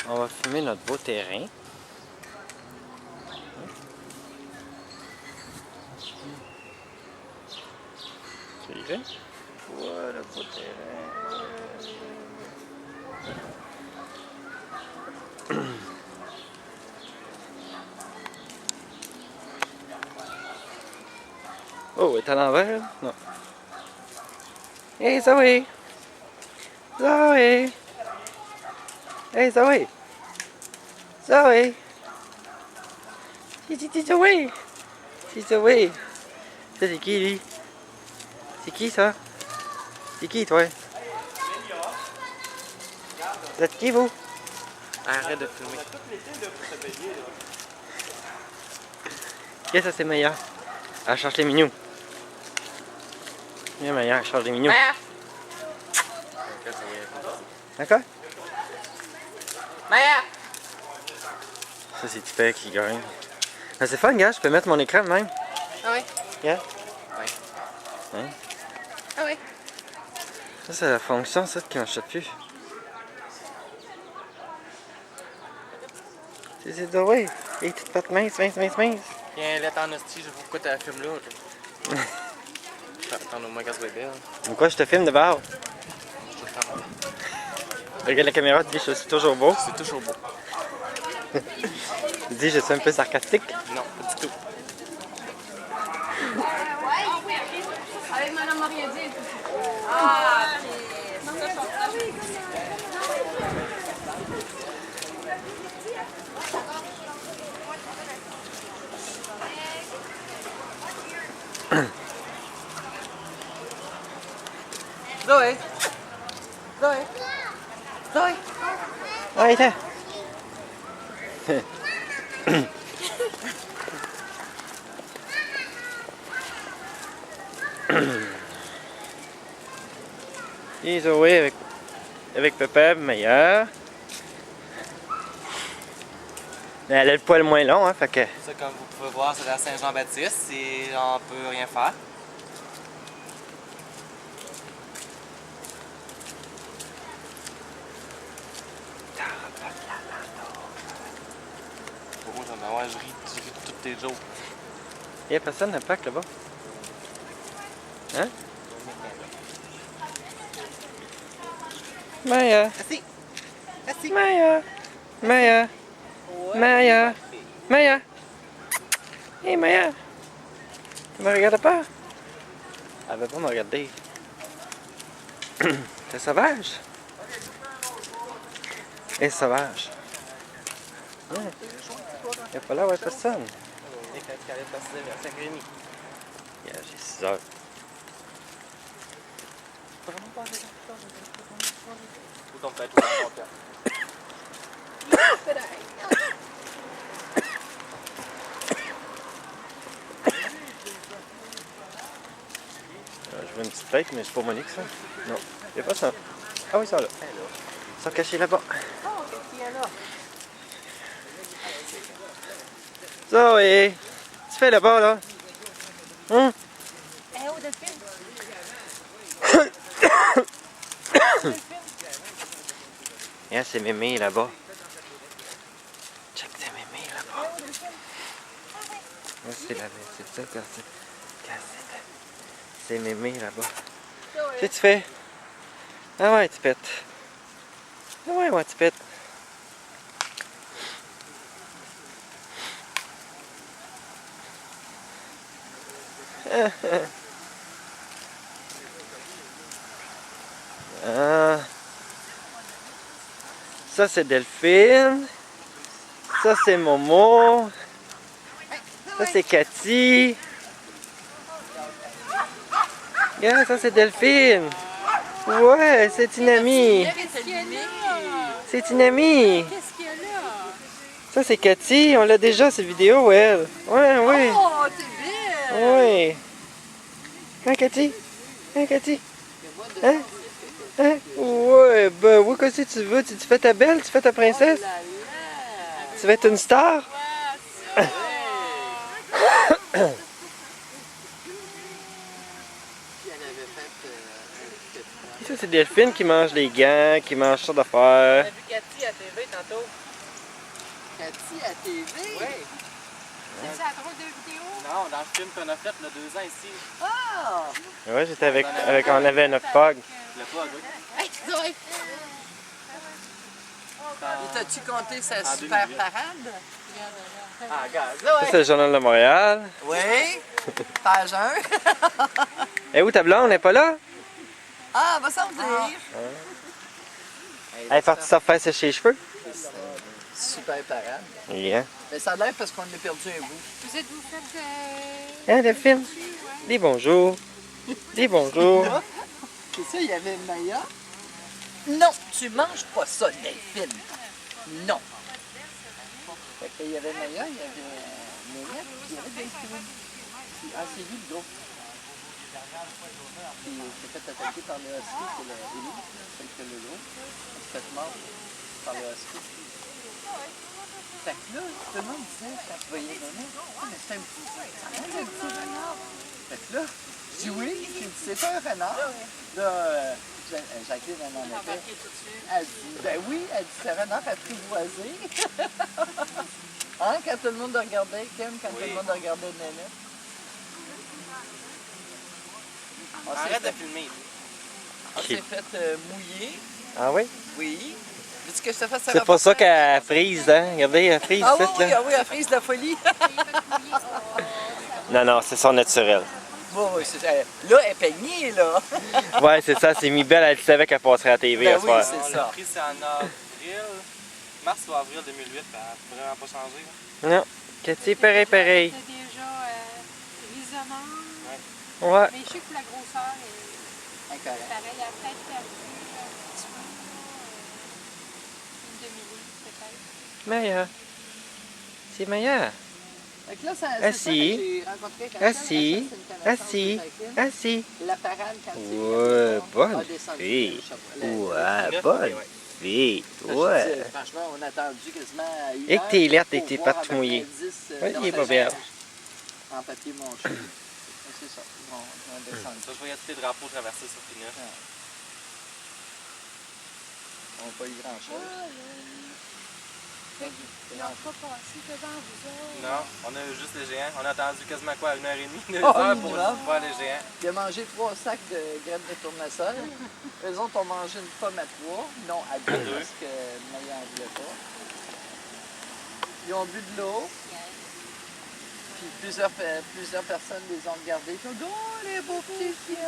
On va filmer notre beau terrain. Tu y vas? Voilà, beau terrain. Oh, elle est à l'envers? Non. Hey, Zoé! Zoé! Hey, Zoé! Zoé! C'est Zoé! C'est Zoé! Ça, c'est qui, lui? C'est qui, ça? C'est qui, toi? Vous êtes qui, vous? Arrête de filmer. Qu'est-ce que ça, c'est Maya? Elle cherche les mignons. Viens, Maya, elle cherche les mignons. Maya! D'accord? Maya! Ça, c'est Tipper qui gagne. Mais c'est fun, gars, je peux mettre mon écran de même. Ah oui? Yeah. Oui. Hein? Ah oui? Ça, c'est la fonction, ça, qui marche plus. C'est Zoé. Et toute patte mince. Viens, là, t'en hostie, je sais pas pourquoi t'as la film là. Attends, au moins qu'elle soit belle. Pourquoi je te filme de bord? Je te ferme. Regarde la caméra, tu dis je suis toujours beau. C'est toujours beau. Tu dis je suis un peu sarcastique. Non, pas du tout. Avec Madame Mariadi. Ah, Zoé! Zoé! Zoé! Ah, il était. Et Zoé avec Pépé, meilleur. Mais elle a le poil moins long, hein, fait que... Ça, comme vous pouvez voir, c'est la Saint-Jean-Baptiste et on peut rien faire. Pour moi, ouais, je ris de toutes tes jokes. Il y a personne dans le parc là-bas. Hein? Maya! Assis! Assis! Maya! Maya! Maya! Maya! Hey Maya! Tu me regardes pas? Elle veut pas me regarder. T'es sauvage? Elle est sauvage. Il n'y a pas là, ouais, personne. Et quand tu allais passer vers Saint-Rémy. Yeah, j'ai 6 heures. Ou ton père, tout ton père. Je veux une petite fête, mais c'est pas Monique, ça. Non, il n'y a pas ça. Ah oui, ça là. Ils sont cachés là-bas. Oh, qu'est-ce qu'il y a là? Zoé! Tu fais là-bas, là? Hum? eh oh, Delphine. Yeah, c'est mémé là-bas. Check, c'est mémé là-bas. Yeah, c'est la c'est ça, c'est mémé là-bas. Qu'est-ce que tu fais? Ah ouais, tu pètes. Ah ouais, tu pètes. Ah. Ça c'est Delphine. Ça c'est Momo. Ça c'est Cathy. Yeah, ça c'est Delphine. Ouais, c'est une amie. Qu'est-ce qu'il y a là? C'est une amie. Qu'est-ce qu'il y a là? Ça c'est Cathy. On l'a déjà cette vidéo, elle. Ouais, oui. Oh, t'es belle! Oui. Hein, Cathy? Hein, Cathy? Hein? Hein? Ouais, ben oui, qu'est-ce que tu veux? Tu fais ta belle? Tu fais ta princesse? Oh là là! Tu veux être une star? Ouais. Puis elle avait fait... Ça, c'est Delphine qui mange les gants, qui mange ça On d'affaires. a vu Cathy à TV tantôt. Cathy à TV. Oui. C'est ça, la drôle de vidéo? Non, dans le film qu'on a fait, il y a 2 ans ici. Ah! Ouais, j'étais avec on avait notre pog. Le pas, oui. Hey, tu dois être... Et t'as-tu compté sa En super 2008. parade? Ah, regarde. Ça, c'est le journal de Montréal. Oui. Page 1. Et où ta blonde? Elle est pas là? Ah, va s'en dire. Elle est partie se refaire sécher les cheveux. Super parade. Yeah. Mais ça a l'air parce qu'on a perdu un bout. Vous êtes-vous fait Hein, Delphine? Dis bonjour. Dis bonjour. C'est ça, il y avait Maya. Non, tu manges pas ça, Delphine. Non. Fait qu'il y avait Maya, il y avait Nénette, puis il y avait Delphine. Ah, c'est lui le gros. Puis il s'est fait attaquer par le husky, c'est le Ellie, celle qui a le gros. Il s'est fait mort par le husky. Fait que là, tout le monde disait, quand tu voyais Nénette, ah, mais c'est un petit renard. Fait que là, je dis oui, j'ai dit, c'est un renard. Là, Jacqueline, elle en était. Elle dit, ben oui, elle dit, c'est un renard apprivoisé. Hein, quand tout le monde regardait Kim, quand tout le monde regardait Nénette. Arrête de filmer. On s'est fait mouiller. Ah oui? Oui. Veux-tu que je te fasse ça? C'est pas ça qu'elle frise, hein? Regardez, elle frise Ah oui, toute, oui, là. ah oui, elle frise de la folie. Non, non, c'est son naturel. Bon, oui, là, elle est peignée, là. Ouais, c'est ça, c'est mis belle, elle savait qu'elle passerait à la TV Ben à oui, soir. c'est On ça. l'a pris, c'est en avril. Mars ou avril 2008, elle n'a vraiment pas changé. Non, Cathy, pareil, pareil. C'était déjà résonnante. Ouais. Mais je sais que pour la grosseur, elle Incorrect. pareil, elle a peut-être perdu un petit peu. Une demi-livre, peut-être. Maya. C'est Maya. Fait que là, c'est ça Assis. que j'ai rencontré Rachel. Assis. Rachel, c'est une connaissance Assis. de Jacqueline. Assis. La parade, quand c'est Ouais, bonne a descendu fille. le chapeau. Ouais, bonne fille. Ouais. Franchement, on a attendu quasiment à une Et que heure t'es lettre pour et que t'es voir partout avec mouillé. l'indice, Ouais, il est dans pas sa belle. neige. En papier monché. C'est ça. Bon, on descend. Ça, je voyais tous les drapeaux traverser sur Pinot. On n'a pas eu grand-chose. Ils n'ont pas passé devant vous autres. Non, on a eu juste les géants. On a attendu quasiment quoi, 1h30, 2 Oh, heures pour minimum. voir les géants. Il a mangé 3 sacs de graines de tournesol. Eux autres ont mangé une pomme à 3, non à 2 deux. parce que Maya n'en voulait pas. Ils ont bu de l'eau. Puis plusieurs personnes les ont regardés. Ils ont dit, oh les beaux petits chiens!